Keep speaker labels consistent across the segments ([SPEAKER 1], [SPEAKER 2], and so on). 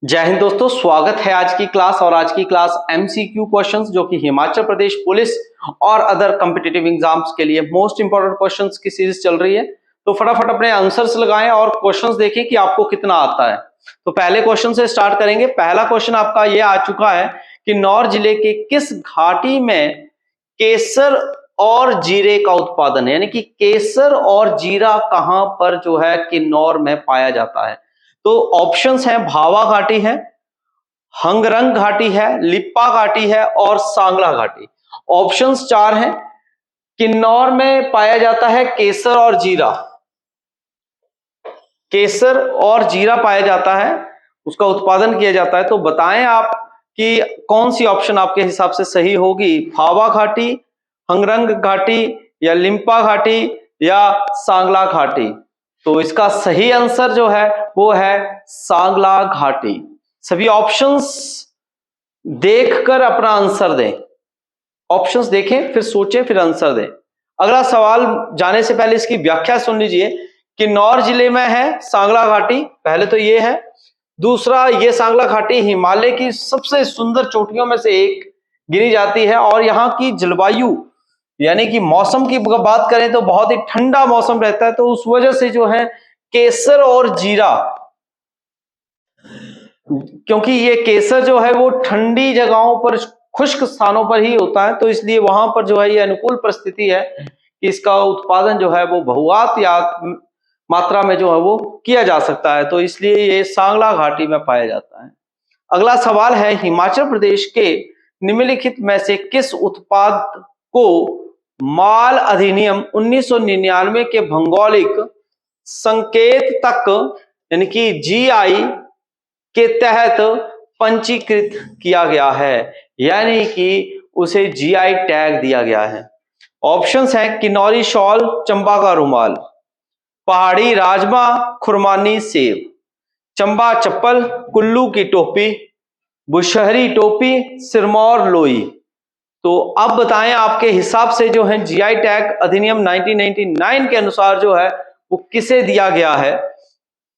[SPEAKER 1] जय हिंद दोस्तों, स्वागत है आज की क्लास। और आज की क्लास एमसीक्यू क्वेश्चंस जो कि हिमाचल प्रदेश पुलिस और अदर कॉम्पिटिटिव एग्जाम्स के लिए मोस्ट इंपोर्टेंट क्वेश्चंस की सीरीज चल रही है। तो फटाफट अपने आंसर्स लगाएं और क्वेश्चंस देखें कि आपको कितना आता है। तो पहले क्वेश्चन से स्टार्ट करेंगे। पहला क्वेश्चन आपका ये आ चुका है, किन्नौर जिले के किस घाटी में केसर और जीरे का उत्पादन है, यानी कि केसर और जीरा कहां पर जो है किन्नौर में पाया जाता है। तो ऑप्शंस हैं, भावा घाटी है, हंगरंग घाटी है, लिप्पा घाटी है और सांगला घाटी। ऑप्शंस चार हैं। किन्नौर में पाया जाता है केसर और जीरा, केसर और जीरा पाया जाता है, उसका उत्पादन किया जाता है। तो बताएं आप कि कौन सी ऑप्शन आपके हिसाब से सही होगी, भावा घाटी, हंगरंग घाटी या लिम्पा घाटी या सांगला घाटी। तो इसका सही आंसर जो है वो है सांगला घाटी। सभी ऑप्शंस देखकर अपना आंसर दें, ऑप्शंस देखें फिर सोचें फिर आंसर दें। अगला सवाल जाने से पहले इसकी व्याख्या सुन लीजिए। किन्नौर जिले में है सांगला घाटी, पहले तो ये है। दूसरा, ये सांगला घाटी हिमालय की सबसे सुंदर चोटियों में से एक गिनी जाती है और यहाँ की जलवायु यानी कि मौसम की बात करें तो बहुत ही ठंडा मौसम रहता है। तो उस वजह से जो है केसर और जीरा, क्योंकि ये केसर जो है वो ठंडी जगहों पर, खुश्क स्थानों पर ही होता है, तो इसलिए वहां पर जो है ये अनुकूल परिस्थिति है कि इसका उत्पादन जो है वो बहुआत या मात्रा में जो है वो किया जा सकता है। तो इसलिए ये सांगला घाटी में पाया जाता है। अगला सवाल है, हिमाचल प्रदेश के निम्नलिखित में से किस उत्पाद को माल अधिनियम 1999 के भौगोलिक संकेत तक यानी कि जीआई के तहत पंजीकृत किया गया है, यानी कि उसे जीआई टैग दिया गया है। ऑप्शंस हैं, किन्नौरी शॉल, चंबा का रुमाल, पहाड़ी राजमा, खुरमानी सेब, चंबा चप्पल, कुल्लू की टोपी, बुशहरी टोपी, सिरमौर लोई। तो अब बताएं आपके हिसाब से जो है जीआई टैग अधिनियम 1999 के अनुसार जो है वो किसे दिया गया है।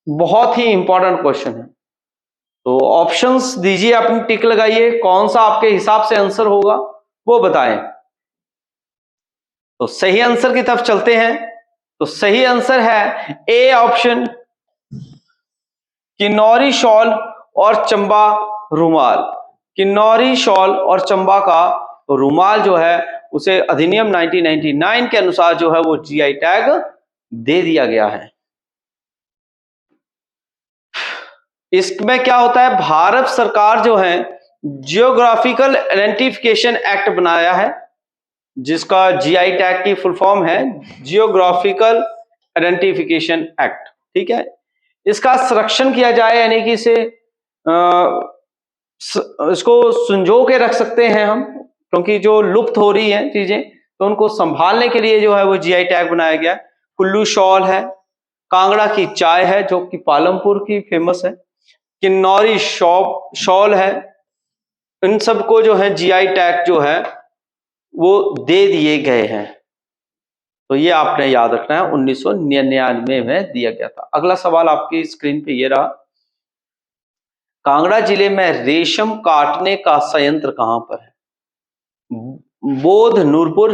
[SPEAKER 1] बहुत ही इंपॉर्टेंट क्वेश्चन है। तो ऑप्शंस दीजिए, अपनी टिक लगाइए, कौन सा आपके हिसाब से आंसर होगा वो बताएं। तो सही आंसर की तरफ चलते हैं। तो सही आंसर है ए ऑप्शन, किन्नौरी शॉल और चंबा रुमाल। किन्नौरी शॉल और चंबा का रुमाल जो है उसे अधिनियम 1999 के अनुसार जो है वो जीआई टैग दे दिया गया है। इसमें क्या होता है, भारत सरकार जो है जियोग्राफिकल आइडेंटिफिकेशन एक्ट बनाया है, जिसका जीआई टैग की फुल फॉर्म है जियोग्राफिकल आइडेंटिफिकेशन एक्ट। ठीक है, इसका संरक्षण किया जाए, यानी कि इसे इसको संजो के रख सकते हैं हम, क्योंकि जो लुप्त हो रही हैं चीजें तो उनको संभालने के लिए जो है वो जीआई टैग बनाया गया। कुल्लू शॉल है, कांगड़ा की चाय है जो कि पालमपुर की फेमस है, किन्नौरी शॉल है, इन सबको जो है जीआई टैग जो है वो दे दिए गए हैं। तो ये आपने याद रखना है, 1999 में दिया गया था। अगला सवाल आपकी स्क्रीन पे ये रहा, कांगड़ा जिले में रेशम काटने का संयंत्र कहां पर है? बोध नूरपुर,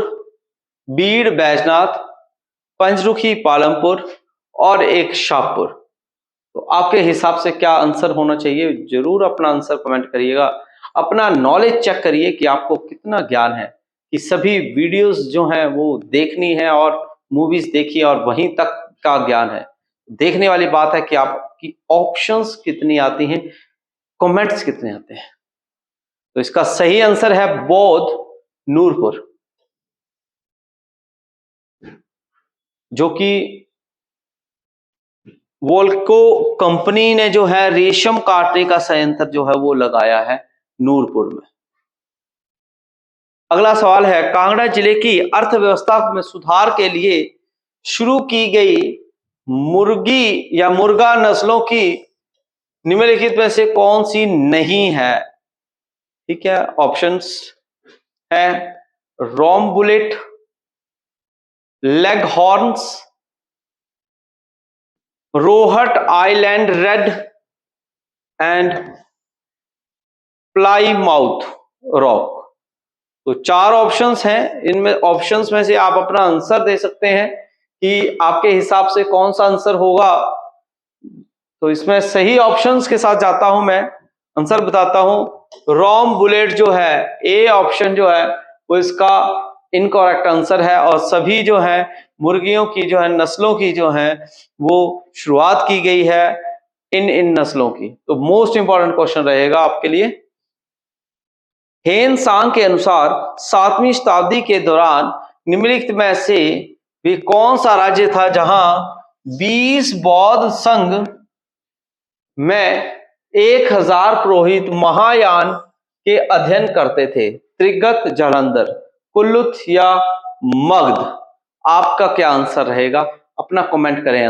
[SPEAKER 1] बीड़ बैजनाथ, पंचरुखी पालमपुर और एक शाहपुर। तो आपके हिसाब से क्या आंसर होना चाहिए? जरूर अपना आंसर कमेंट करिएगा। अपना नॉलेज चेक करिए कि आपको कितना ज्ञान है, कि सभी वीडियोस जो हैं वो देखनी है और मूवीज देखिए और वहीं तक का ज्ञान है। देखने वाली बात है कि आपकी ऑप्शंस कितनी आती हैं, कमेंट्स कितने आते हैं। तो इसका सही आंसर है बोध नूरपुर, जो कि वोल्को कंपनी ने जो है रेशम काटने का संयंत्र जो है वो लगाया है नूरपुर में। अगला सवाल है, कांगड़ा जिले की अर्थव्यवस्था में सुधार के लिए शुरू की गई मुर्गी या मुर्गा नस्लों की निम्नलिखित में से कौन सी नहीं है? ठीक है, ऑप्शंस है रोम बुलेट, leghorns, Rhode Island Red and Plymouth Rock. तो 4 ऑप्शंस हैं, इनमें ऑप्शंस में से आप अपना आंसर दे सकते हैं कि आपके हिसाब से कौन सा आंसर होगा। तो इसमें सही ऑप्शंस के साथ जाता हूं, मैं आंसर बताता हूं। रोम बुलेट जो है, ए ऑप्शन जो है वो इसका इनकरेक्ट आंसर है। और सभी जो है मुर्गियों की जो है नस्लों की जो है वो शुरुआत की गई है इन नस्लों की। तो मोस्ट इंपॉर्टेंट क्वेश्चन रहेगा आपके लिए। हेन सांग के अनुसार 7वीं शताब्दी के दौरान निम्नलिखित में से भी कौन सा राज्य था जहां 20 बौद्ध संघ में 1000 पुरोहित महायान के अध्ययन करते थे? त्रिगत, जालंधर, कुल्लुथ या मगध? आपका क्या आंसर रहेगा? अपना कमेंट करें,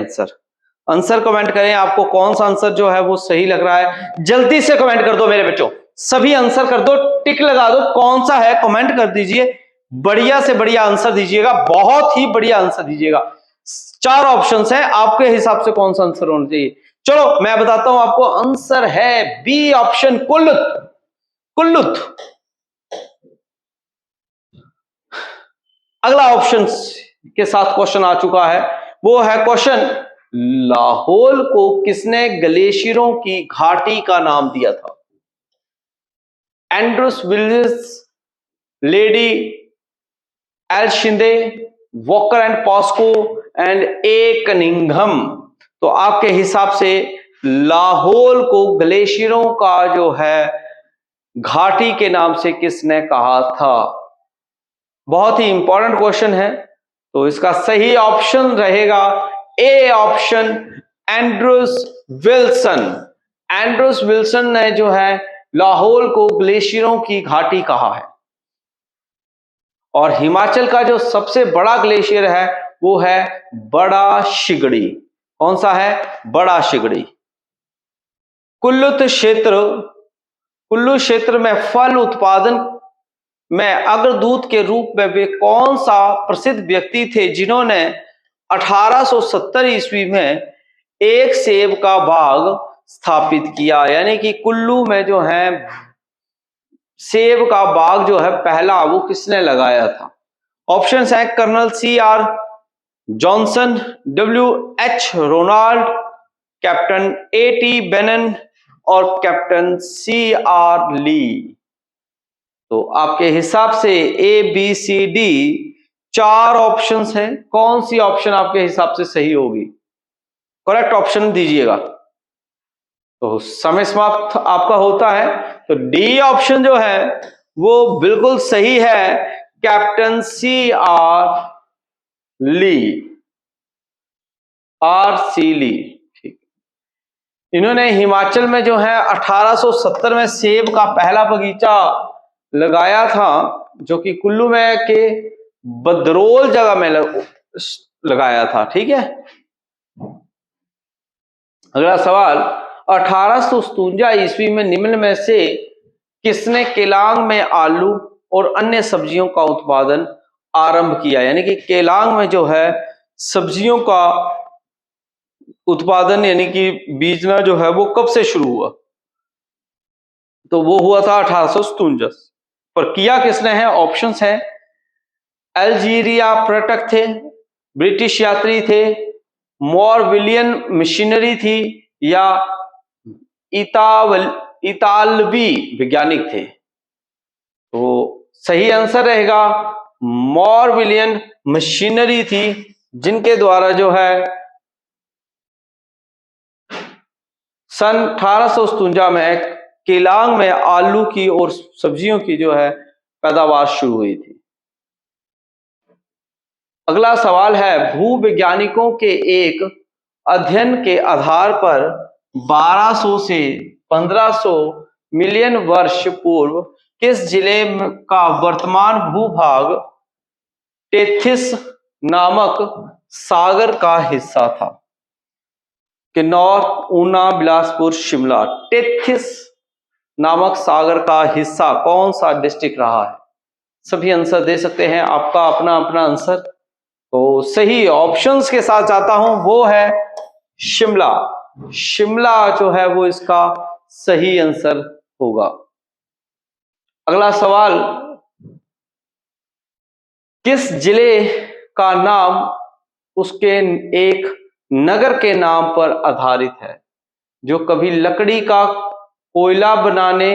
[SPEAKER 1] आंसर कमेंट करें। आपको कौन सा आंसर जो है वो सही लग रहा है, जल्दी से कमेंट कर दो मेरे बच्चों, सभी आंसर कर दो, टिक लगा दो, कौन सा है कमेंट कर दीजिए। बढ़िया से बढ़िया आंसर दीजिएगा, बहुत ही बढ़िया आंसर दीजिएगा। 4 ऑप्शंस हैं, आपके हिसाब से कौन सा आंसर होना चाहिए? चलो मैं बताता हूं आपको, आंसर है बी ऑप्शन, कुल्लुथ। कुल्लुथ। अगला ऑप्शन के साथ क्वेश्चन आ चुका है, वो है क्वेश्चन, लाहौल को किसने ग्लेशियरों की घाटी का नाम दिया था? Andrews Williams, lady L Shinde, Walker and Posco and A Cunningham. तो आपके हिसाब से लाहौल को ग्लेशियरों का जो है घाटी के नाम से किसने कहा था? बहुत ही इंपॉर्टेंट क्वेश्चन है। तो इसका सही ऑप्शन रहेगा A option, Andrews Wilson. Andrews Wilson ने जो है लाहौल को ग्लेशियरों की घाटी कहा है। और हिमाचल का जो सबसे बड़ा ग्लेशियर है वो है बड़ा शिगड़ी। कौन सा है? बड़ा शिगड़ी। कुल्लू क्षेत्र में फल उत्पादन में अग्रदूत के रूप में वे कौन सा प्रसिद्ध व्यक्ति थे जिन्होंने 1870 ईस्वी में एक सेब का बाग स्थापित किया? यानी कि कुल्लू में जो है सेब का बाग जो है पहला, वो किसने लगाया था? ऑप्शंस है colonel CR Johnson, WH Ronald, captain AT Bennon और कैप्टन CR ली। तो आपके हिसाब से ABCD 4 ऑप्शंस हैं, कौन सी ऑप्शन आपके हिसाब से सही होगी? करेक्ट ऑप्शन दीजिएगा। तो समय समाप्त आपका होता है। तो डी ऑप्शन जो है वो बिल्कुल सही है, कैप्टन CR ली, RC ली। ठीक, इन्होंने हिमाचल में जो है 1870 में सेब का पहला बगीचा लगाया था, जो कि कुल्लू में के बदरोल जगह में लगाया था। ठीक है, अगला सवाल, 1857 ईस्वी में निम्न में से किसने केलांग में आलू और अन्य सब्जियों का उत्पादन आरंभ किया? यानी कि केलांग में जो है सब्जियों का उत्पादन यानी कि बीजना जो है वो कब से शुरू हुआ? तो वो हुआ था 1857। पर किया किसने है? ऑप्शंस हैं, अल्जीरिया पर्यटक थे, ब्रिटिश यात्री थे, मॉरविलियन मिशनरी थी, या इतालवी वैज्ञानिक थे? तो सही आंसर रहेगा मॉरविलियन मशीनरी थी, जिनके द्वारा जो है सन 1857 में केलांग में आलू की और सब्जियों की जो है पैदावार शुरू हुई थी। अगला सवाल है, भूवैज्ञानिकों के एक अध्ययन के आधार पर 1200 से 1500 मिलियन वर्ष पूर्व किस जिले का वर्तमान भूभाग टेथिस नामक सागर का हिस्सा था? किन्नौर, ऊना, बिलासपुर, शिमला। टेथिस नामक सागर का हिस्सा कौन सा डिस्ट्रिक्ट रहा है? सभी आंसर दे सकते हैं, आपका अपना अपना आंसर। तो सही ऑप्शंस के साथ जाता हूं, वो है शिमला। शिमला जो है वो इसका सही आंसर होगा। अगला सवाल, किस जिले का नाम उसके एक नगर के नाम पर आधारित है जो कभी लकड़ी का कोयला बनाने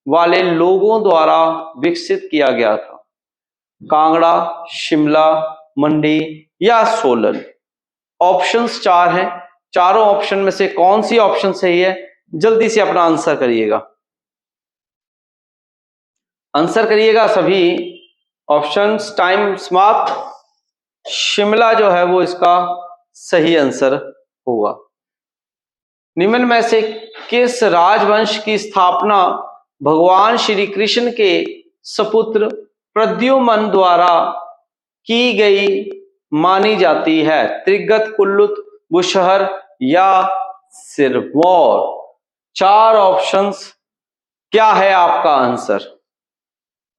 [SPEAKER 1] वाले लोगों द्वारा विकसित किया गया था? कांगड़ा, शिमला, मंडी या सोलन? ऑप्शंस 4 हैं। चारों ऑप्शन में से कौन सी ऑप्शन सही है? जल्दी से अपना आंसर करिएगा। आंसर करिएगा सभी। ऑप्शंस, टाइम समाप्त। शिमला जो है वो इसका सही आंसर होगा। निम्न में से किस राजवंश की स्थापना भगवान श्री कृष्ण के सपुत्र प्रद्युम्न द्वारा की गई मानी जाती है? त्रिगत, कुल्लुत, बुशहर या सिरमौर? 4 ऑप्शंस, क्या है आपका आंसर?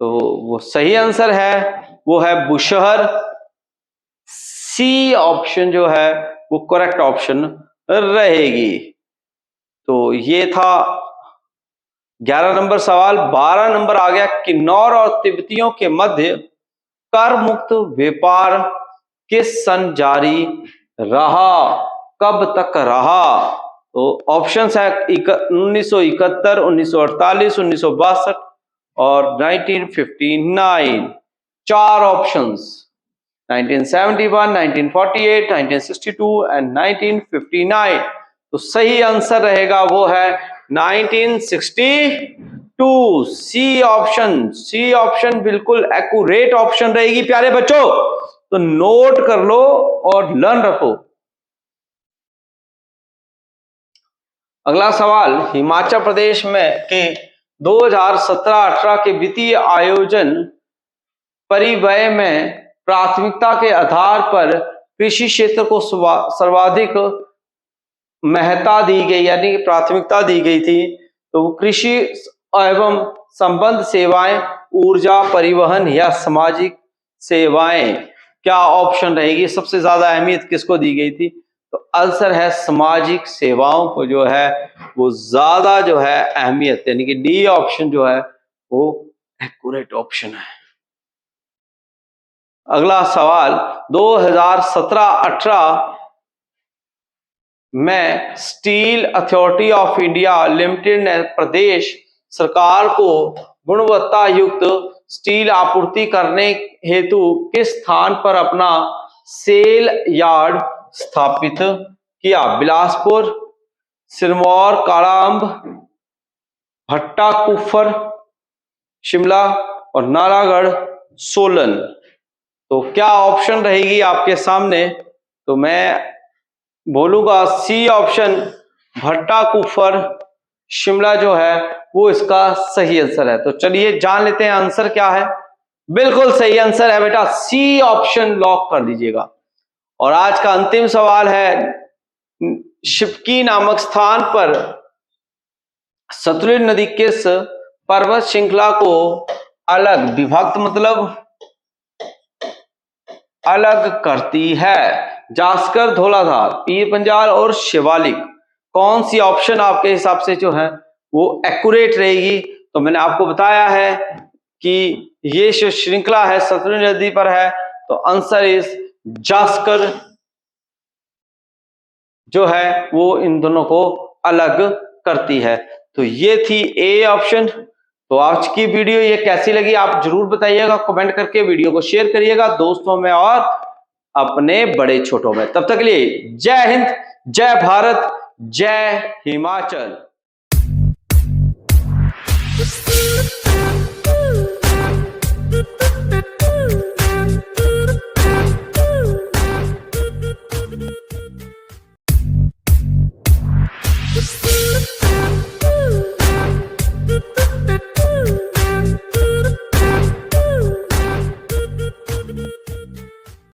[SPEAKER 1] तो वो सही आंसर है, वो है बुशहर। सी ऑप्शन जो है वो करेक्ट ऑप्शन रहेगी। तो ये था 11 नंबर सवाल। 12 नंबर आ गया, किन्नौर और तिब्बतियों के मध्य कर मुक्त व्यापार किस सन जारी रहा? कब तक रहा? तो ऑप्शंस है 1971, 1948, 1962 और 1959। 4 ऑप्शंस, 1971, 1948, 1962 एंड 1959। तो सही आंसर रहेगा वो है 1962। सी ऑप्शन, सी ऑप्शन बिल्कुल एक्यूरेट ऑप्शन रहेगी प्यारे बच्चों। तो नोट कर लो और लर्न रखो। अगला सवाल, हिमाचल प्रदेश में के 2017-18 के वित्तीय आयोजन परिव्यय में प्राथमिकता के आधार पर कृषि क्षेत्र को सर्वाधिक महत्ता दी गई, यानी प्राथमिकता दी गई थी। तो कृषि एवं संबंध सेवाएं, ऊर्जा, परिवहन या सामाजिक सेवाएं? क्या ऑप्शन रहेगी? सबसे ज्यादा अहमियत किसको दी गई थी? तो आंसर है सामाजिक सेवाओं को जो है वो ज्यादा जो है अहमियत, यानी कि डी ऑप्शन जो है वो एक्यूरेट ऑप्शन है। अगला सवाल, 2017-18 में steel authority of India limited ने प्रदेश सरकार को गुणवत्ता युक्त स्टील आपूर्ति करने हेतु किस स्थान पर अपना सेल यार्ड स्थापित किया? बिलासपुर, सिरमौर, काड़ाम्ब, भट्टा कुफर, शिमला और नालागढ़, सोलन? तो क्या ऑप्शन रहेगी आपके सामने? तो मैं बोलूंगा सी ऑप्शन, भट्टा कुफर, शिमला जो है वो इसका सही आंसर है। तो चलिए जान लेते हैं आंसर क्या है। बिल्कुल सही आंसर है बेटा, सी ऑप्शन लॉक कर दीजिएगा। और आज का अंतिम सवाल है, शिवकी नामक स्थान पर सतलुज नदी किस पर्वत श्रृंखला को अलग, विभक्त मतलब अलग करती है? जास्कर, धौलाधार, पीर पंजाल और शिवालिक? कौन सी ऑप्शन आपके हिसाब से जो है वो एक्यूरेट रहेगी? तो मैंने आपको बताया है कि ये जो श्रृंखला है सतलुज नदी पर है, तो आंसर इज जास्कर जो है वो इन दोनों को अलग करती है। तो ये थी ए ऑप्शन। तो आज की वीडियो ये कैसी लगी आप जरूर बताइएगा कमेंट करके, वीडियो को शेयर करिएगा दोस्तों में और अपने बड़े छोटों में। तब तक के लिए जय हिंद, जय भारत, जय हिमाचल।